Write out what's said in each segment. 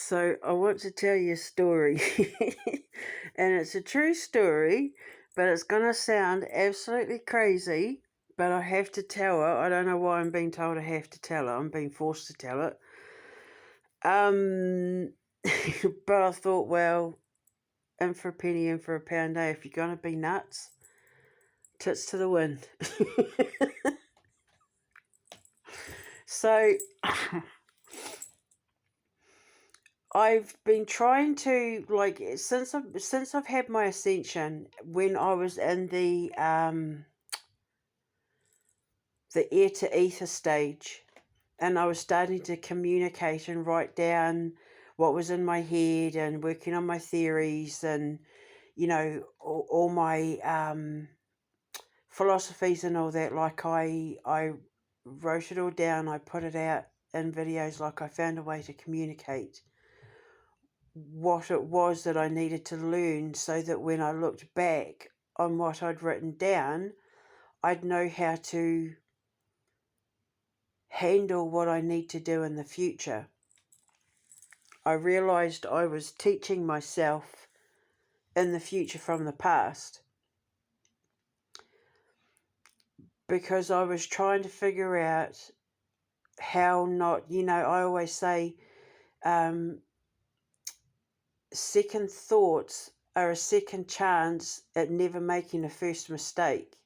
So I want to tell you a story, and it's a true story, but it's going to sound absolutely crazy, but I have to tell it. I don't know why I'm being told I have to tell it. I'm being forced to tell it. Um, but I thought, well, in for a penny, in for a pound, eh? If you're going to be nuts, tits to the wind. So I've been trying to since I've had my ascension when I was in the ear to ether stage, and I was starting to communicate and write down what was in my head and working on my theories and all my philosophies and all that. Like I wrote it all down. I put it out in videos. Like I found a way to communicate what it was that I needed to learn so that when I looked back on what I'd written down, I'd know how to handle what I need to do in the future. I realised I was teaching myself in the future from the past because I was trying to figure out how not, I always say second thoughts are a second chance at never making a first mistake.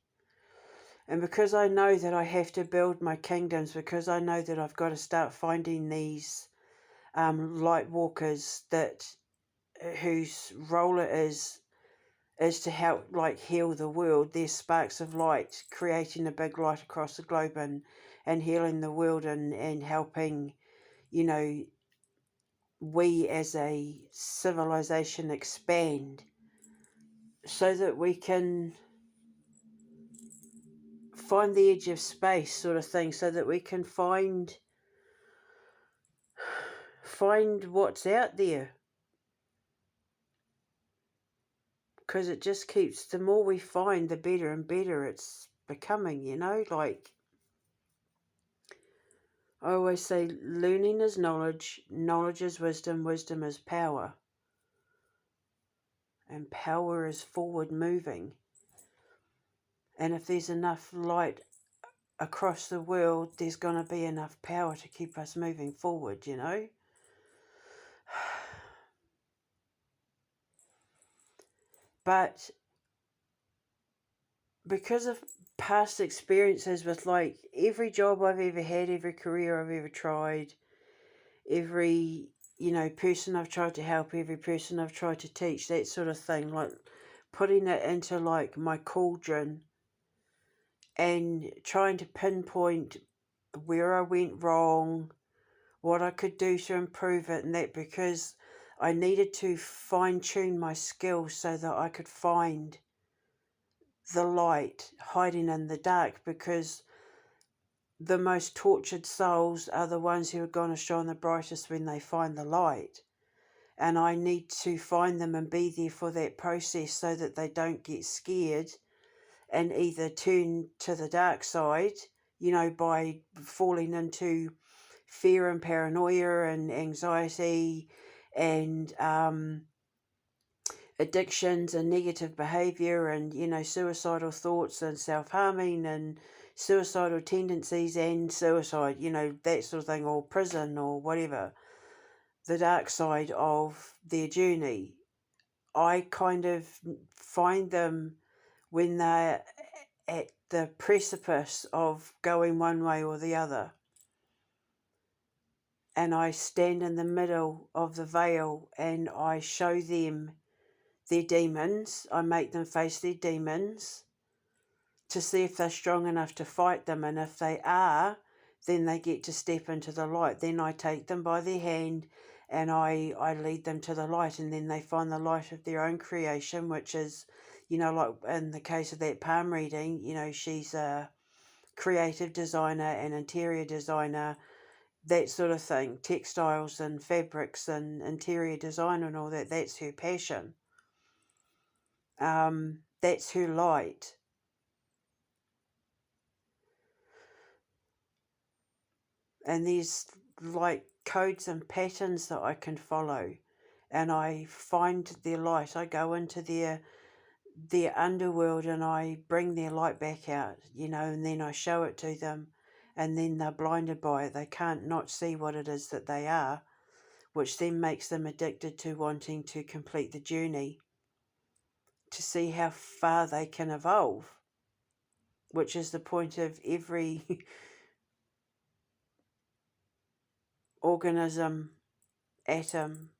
And because I know that I have to build my kingdoms, because I know that I've got to start finding these light walkers whose role it is to help heal the world. They're sparks of light, creating a big light across the globe and healing the world and helping, we as a civilization expand so that we can find the edge of space sort of thing, so that we can find what's out there, because it just keeps, the more we find, the better and better it's becoming. I always say, learning is knowledge, knowledge is wisdom, wisdom is power, and power is forward moving. And if there's enough light across the world, there's going to be enough power to keep us moving forward. But because of past experiences with every job I've ever had, every career I've ever tried, every person I've tried to help, every person I've tried to teach, that sort of thing, putting it into my cauldron and trying to pinpoint where I went wrong, what I could do to improve it, and that, because I needed to fine tune my skills so that I could find the light hiding in the dark, because the most tortured souls are the ones who are going to shine the brightest when they find the light. And I need to find them and be there for that process so that they don't get scared and either turn to the dark side, by falling into fear and paranoia and anxiety and addictions and negative behaviour and, suicidal thoughts and self-harming and suicidal tendencies and suicide, that sort of thing, or prison or whatever, the dark side of their journey. I kind of find them when they're at the precipice of going one way or the other. And I stand in the middle of the veil and I show them their demons. I make them face their demons to see if they're strong enough to fight them. And if they are, then they get to step into the light. Then I take them by their hand and I lead them to the light, and then they find the light of their own creation, which is, like in the case of that palm reading, she's a creative designer and interior designer, that sort of thing, textiles and fabrics and interior design and all that. That's her passion. That's her light. And there's codes and patterns that I can follow, and I find their light. I go into their underworld and I bring their light back out, and then I show it to them, and then they're blinded by it. They can't not see what it is that they are, which then makes them addicted to wanting to complete the journey to see how far they can evolve, which is the point of every organism, atom,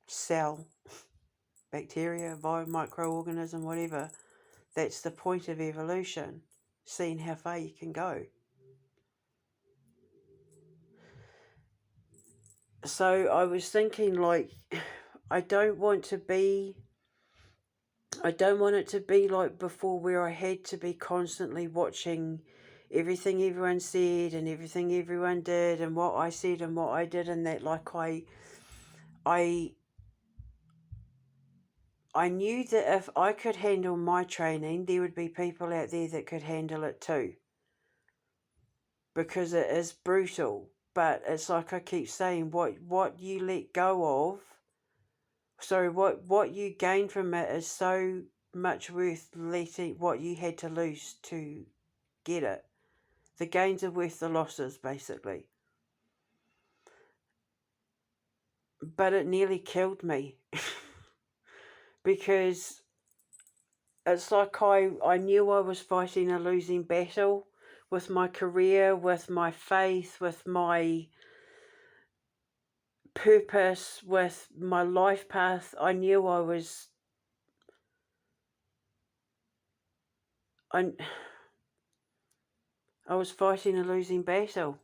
cell, bacteria, microorganism, whatever. That's the point of evolution, seeing how far you can go. So I was thinking, like, I don't want it to be like before, where I had to be constantly watching everything everyone said and everything everyone did and what I said and what I did, and that, like, I knew that if I could handle my training, there would be people out there that could handle it too, because it is brutal. But it's like I keep saying, what you let go of, sorry, what you gain from it is so much worth letting what you had to lose to get it. The gains are worth the losses, basically. But it nearly killed me because it's like I knew I was fighting a losing battle with my career, with my faith, with my purpose, with my life path. I knew I was fighting a losing battle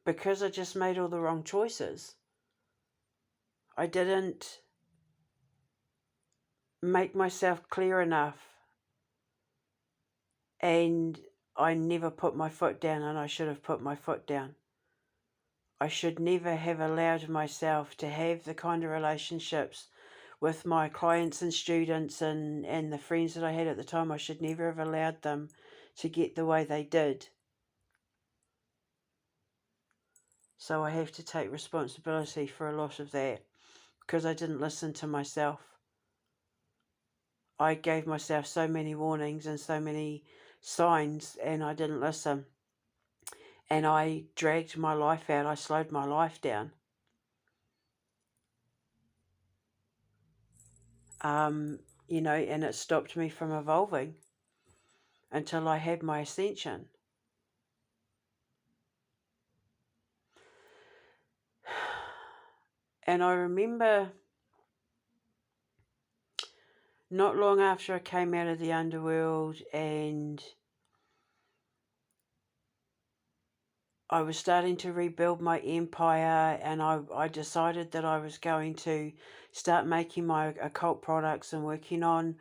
because I just made all the wrong choices. I didn't make myself clear enough, and I never put my foot down, and I should have put my foot down. I should never have allowed myself to have the kind of relationships with my clients and students and the friends that I had at the time. I should never have allowed them to get the way they did. So I have to take responsibility for a lot of that, because I didn't listen to myself. I gave myself so many warnings and so many signs, and I didn't listen. And I dragged my life out. I slowed my life down. And it stopped me from evolving until I had my ascension. And I remember not long after I came out of the underworld and I was starting to rebuild my empire, and I decided that I was going to start making my occult products and working on,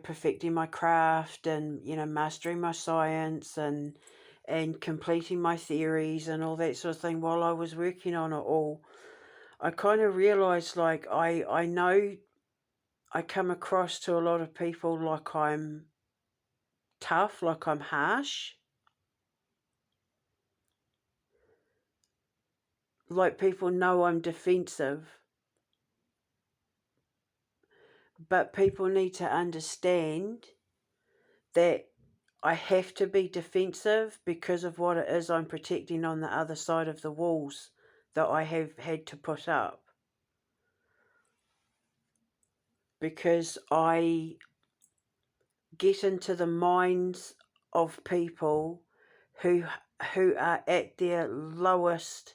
perfecting my craft and, mastering my science and completing my theories and all that sort of thing. While I was working on it all, I kind of realized, like, I know I come across to a lot of people like I'm tough, like I'm harsh, like people know I'm defensive, but people need to understand that I have to be defensive because of what it is I'm protecting on the other side of the walls that I have had to put up. Because I get into the minds of people who are at their lowest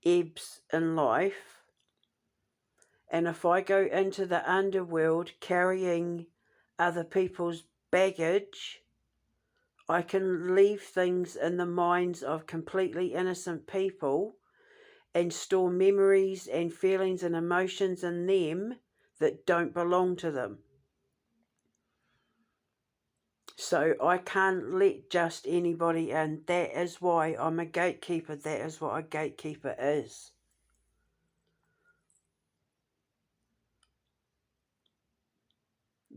ebbs in life, and if I go into the underworld carrying other people's baggage, I can leave things in the minds of completely innocent people and store memories and feelings and emotions in them that don't belong to them. So I can't let just anybody in. That is why I'm a gatekeeper. That is what a gatekeeper is.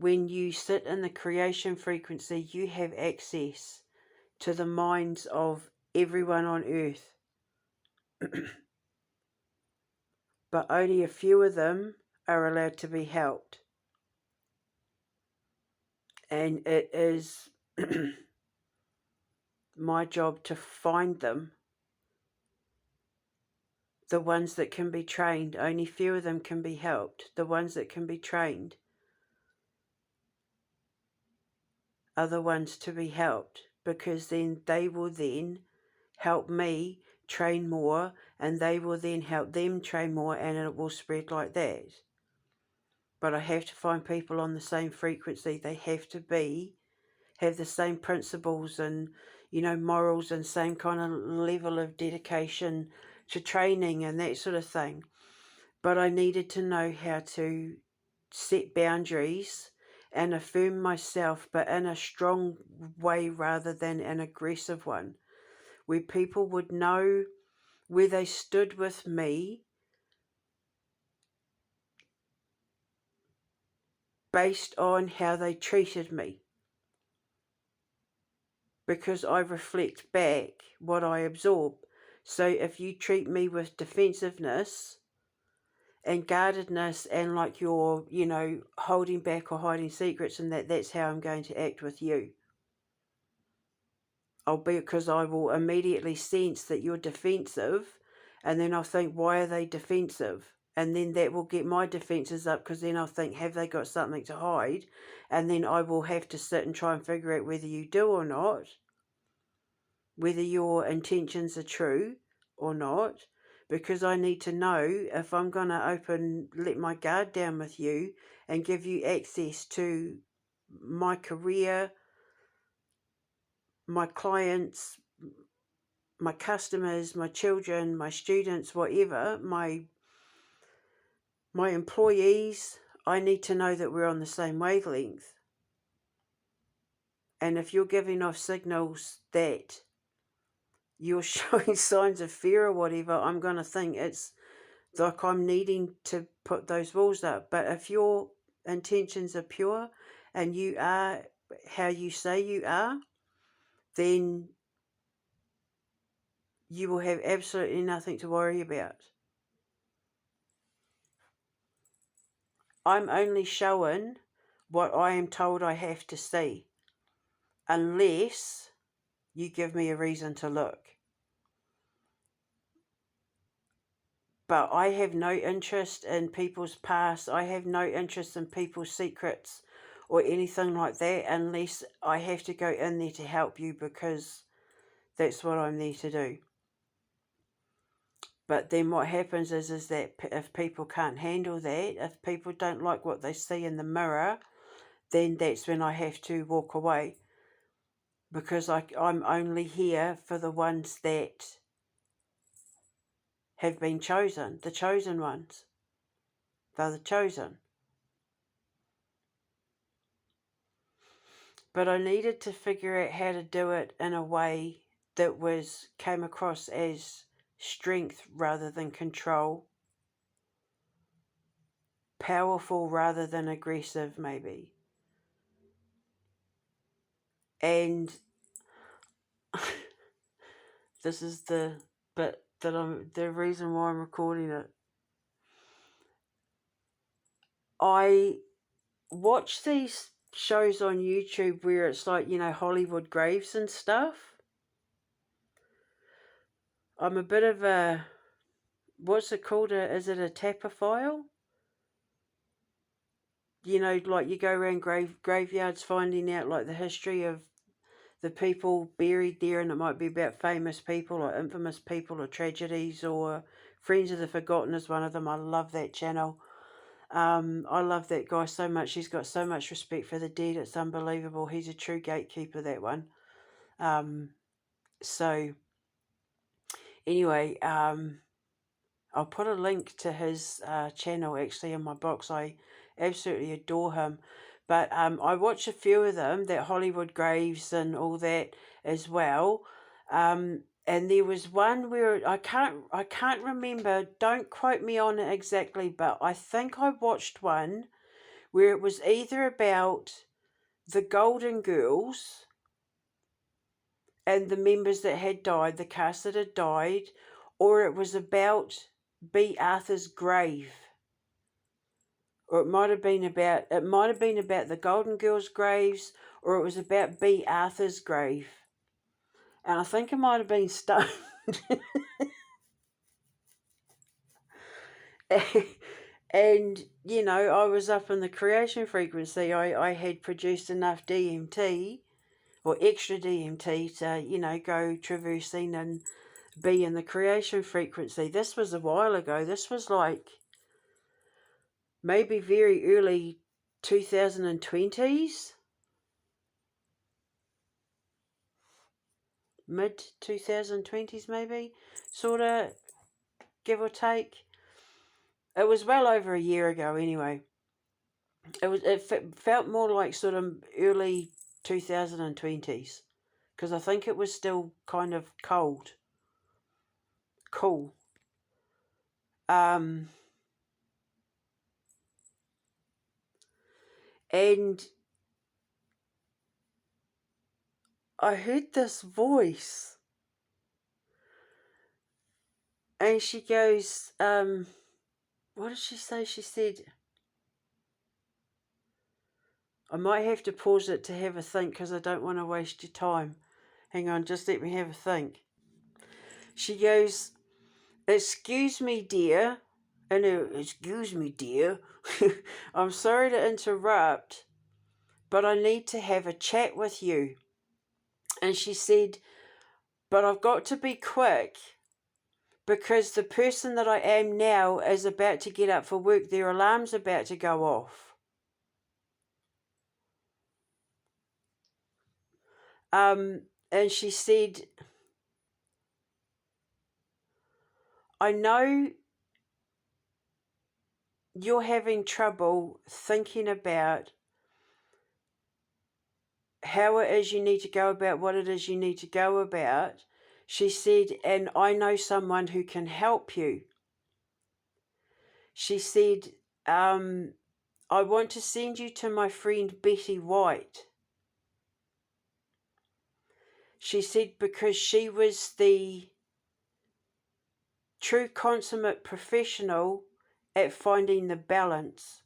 when you sit in the creation frequency, you have access to the minds of everyone on earth. But only a few of them are allowed to be helped. And it is my job to find them, the ones that can be trained. Only few of them can be helped. The ones that can be trained are the ones to be helped, because then they will then help me train more, and they will then help them train more, and it will spread like that. But I have to find people on the same frequency. They have to have the same principles and, morals, and same kind of level of dedication to training and that sort of thing. But I needed to know how to set boundaries and affirm myself, but in a strong way rather than an aggressive one, where people would know where they stood with me based on how they treated me. Because I reflect back what I absorb. So if you treat me with defensiveness and guardedness and like you're, holding back or hiding secrets, and that's how I'm going to act with you. Because I will immediately sense that you're defensive, and then I'll think, why are they defensive? And then that will get my defenses up, because then I'll think, have they got something to hide? And then I will have to sit and try and figure out whether you do or not, whether your intentions are true or not, because I need to know if I'm going to let my guard down with you and give you access to my career, my clients, my customers, my children, my students, whatever, my employees. I need to know that we're on the same wavelength. And if you're giving off signals that you're showing signs of fear or whatever, I'm going to think it's like I'm needing to put those walls up. But if your intentions are pure and you are how you say you are, then you will have absolutely nothing to worry about. I'm only showing what I am told I have to see, unless you give me a reason to look. But I have no interest in people's past. I have no interest in people's secrets or anything like that, unless I have to go in there to help you, because that's what I'm there to do. But then what happens is that if people can't handle that, if people don't like what they see in the mirror, then that's when I have to walk away, because I'm only here for the ones that have been chosen, the chosen ones. They're the chosen. But I needed to figure out how to do it in a way that came across as strength rather than control, powerful rather than aggressive, maybe. And this is the bit the reason why I'm recording it. I watch these shows on YouTube where it's like, Hollywood graves and stuff. I'm a bit of a, what's it called? Is it a tapophile? Like you go around graveyards finding out like the history of the people buried there, and it might be about famous people or infamous people or tragedies, or Friends of the Forgotten is one of them. I love that channel. I love that guy so much. He's got so much respect for the dead. It's unbelievable. He's a true gatekeeper, that one. So anyway, I'll put a link to his channel actually in my box. I absolutely adore him. But I watch a few of them, that Hollywood graves and all that as well. And there was one where I can't remember. Don't quote me on it exactly, but I think I watched one where it was either about the Golden Girls and the members that had died, the cast that had died, or it was about B. Arthur's grave. Or it might have been about the Golden Girls' graves, or it was about B. Arthur's grave. And I think it might have been stoned. And, you know, I was up in the creation frequency. I had produced enough DMT or extra DMT to, you know, go traversing and be in the creation frequency. This was a while ago. This was like maybe very early 2020s, mid 2020s maybe, sort of, give or take. It was well over a year ago anyway. It felt more like sort of early 2020s, because I think it was still kind of cool. And I heard this voice, and she goes, what did she say? She said, I might have to pause it to have a think because I don't want to waste your time. Hang on, just let me have a think. She goes, excuse me, dear. And excuse me, dear. I'm sorry to interrupt, but I need to have a chat with you. And she said, but I've got to be quick because the person that I am now is about to get up for work. Their alarm's about to go off. And she said, I know you're having trouble thinking about how it is you need to go about what it is you need to go about. She said, and I know someone who can help you. She said, I want to send you to my friend Betty White. She said because she was the true consummate professional at finding the balance.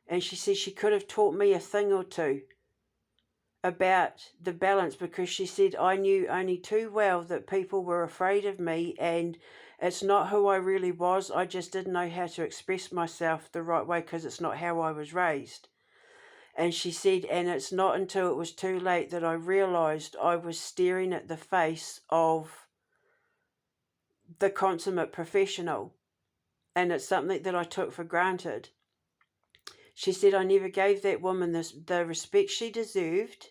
And she said she could have taught me a thing or two about the balance, because she said I knew only too well that people were afraid of me, and it's not who I really was. I just didn't know how to express myself the right way because it's not how I was raised. And she said, and it's not until it was too late that I realised I was staring at the face of the consummate professional, and it's something that I took for granted. She said, I never gave that woman the respect she deserved,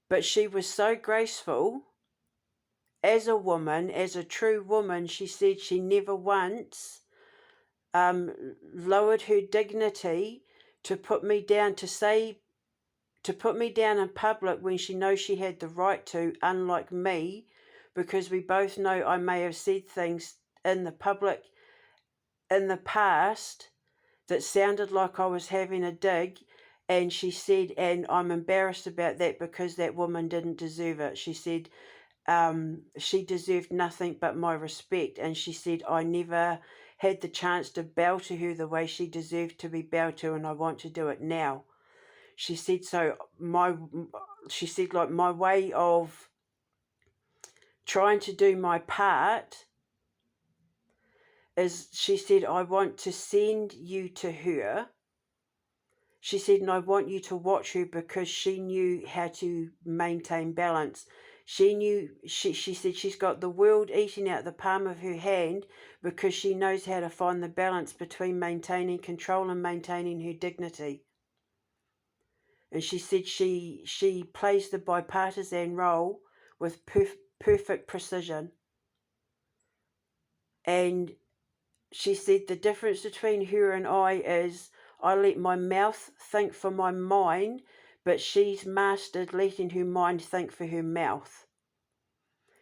but she was so graceful as a woman, as a true woman. She said she never once lowered her dignity to put me down, to put me down in public when she knows she had the right to, unlike me, because we both know I may have said things in the public in the past that sounded like I was having a dig. And she said, and I'm embarrassed about that because that woman didn't deserve it. She said she deserved nothing but my respect. And she said, I never had the chance to bow to her the way she deserved to be bowed to, and I want to do it now. She said, like, my way of trying to do my part is, she said, I want to send you to her. She said, and I want you to watch her because she knew how to maintain balance. She said she's got the world eating out the palm of her hand because she knows how to find the balance between maintaining control and maintaining her dignity. And she said she plays the bipartisan role with perfect precision. And she said the difference between her and I is I let my mouth think for my mind, but she's mastered letting her mind think for her mouth.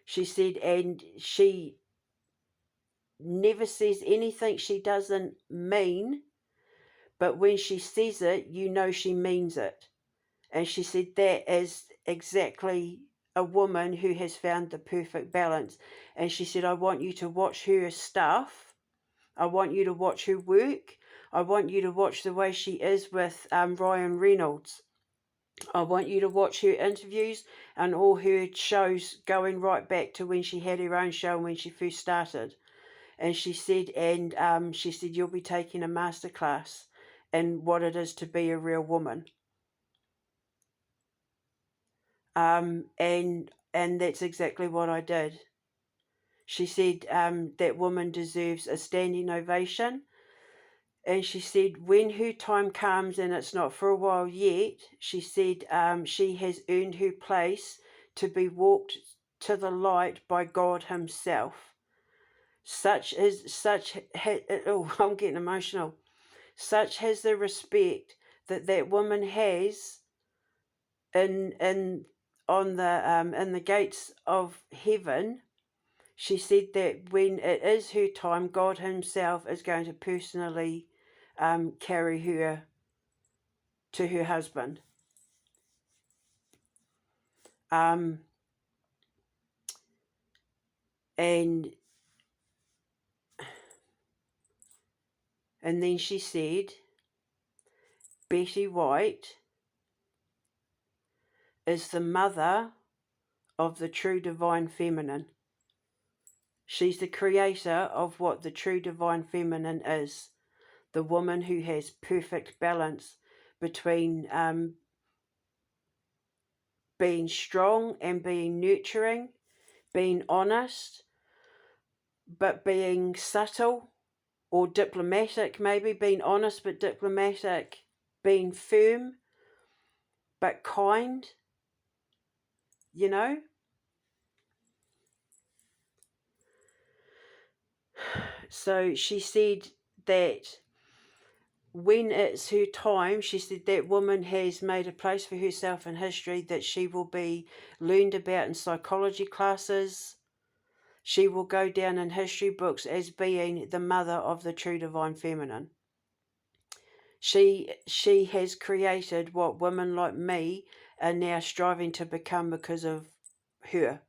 She said, and she never says anything she doesn't mean, but when she says it, you know she means it. And she said that is exactly a woman who has found the perfect balance. And she said, I want you to watch her stuff. I want you to watch her work. I want you to watch the way she is with Ryan Reynolds. I want you to watch her interviews and all her shows going right back to when she had her own show when she first started. And she said, you'll be taking a masterclass in what it is to be a real woman. And that's exactly what I did. She said that woman deserves a standing ovation. And she said when her time comes, and it's not for a while yet, she said she has earned her place to be walked to the light by God himself. I'm getting emotional. Such has the respect that woman has in the gates of heaven. She said that when it is her time, God himself is going to personally carry her to her husband. And then she said, Betty White is the mother of the true divine feminine. She's the creator of what the true divine feminine is. The woman who has perfect balance between being strong and being nurturing, being honest, but being subtle or diplomatic, maybe being honest but diplomatic, being firm but kind, you know. So she said that when it's her time, she said that woman has made a place for herself in history, that she will be learned about in psychology classes. She will go down in history books as being the mother of the true divine feminine. She has created what women like me are now striving to become because of her,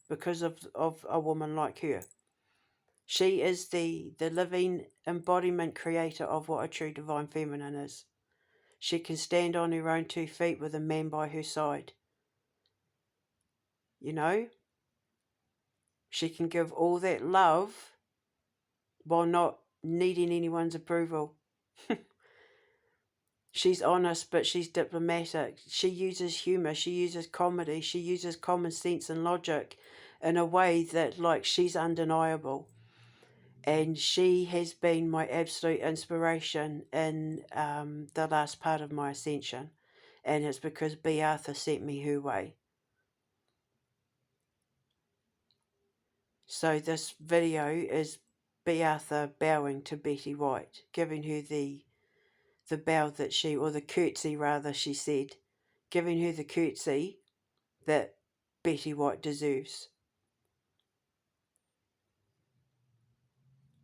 because of a woman like her. She is the living embodiment creator of what a true divine feminine is. She can stand on her own 2 feet with a man by her side. You know? She can give all that love while not needing anyone's approval. She's honest, but she's diplomatic. She uses humour, she uses comedy, she uses common sense and logic in a way that, like, she's undeniable. And she has been my absolute inspiration in the last part of my ascension. And it's because B. Arthur sent me her way. So this video is B. Arthur bowing to Betty White, giving her the bow that she, or the curtsy rather, she said, giving her the curtsy that Betty White deserves.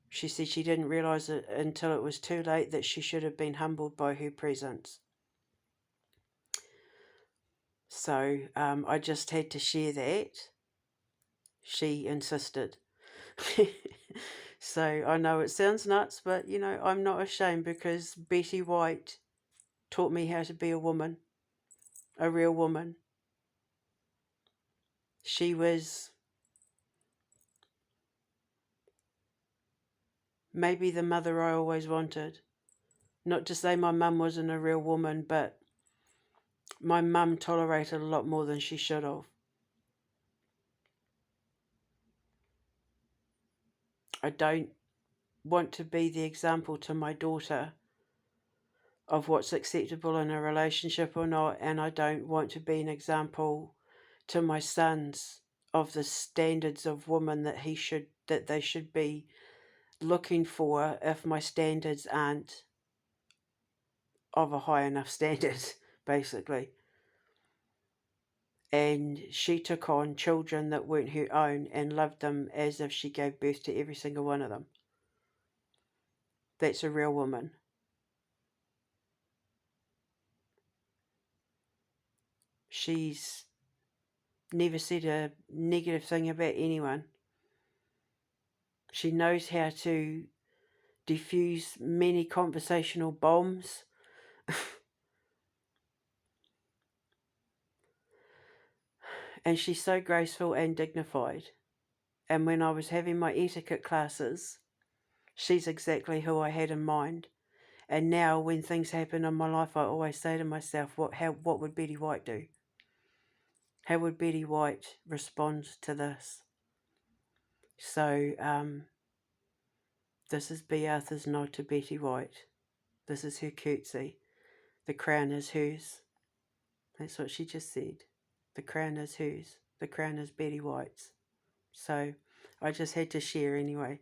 She said she didn't realise it until it was too late that she should have been humbled by her presence. So I just had to share that. She insisted. So I know it sounds nuts, but you know, I'm not ashamed, because Betty White taught me how to be a woman, a real woman. She was maybe the mother I always wanted. Not to say my mum wasn't a real woman, but my mum tolerated a lot more than she should have. I don't want to be the example to my daughter of what's acceptable in a relationship or not, and I don't want to be an example to my sons of the standards of women that they should be looking for if my standards aren't of a high enough standard, basically. And she took on children that weren't her own and loved them as if she gave birth to every single one of them. That's a real woman. She's never said a negative thing about anyone. She knows how to diffuse many conversational bombs. And she's so graceful and dignified. And when I was having my etiquette classes, she's exactly who I had in mind. And now when things happen in my life, I always say to myself, what would Betty White do? How would Betty White respond to this? So this is B. Arthur's nod to Betty White. This is her curtsy. The crown is hers. That's what she just said. The crown is hers. The crown is Betty White's. So I just had to share anyway.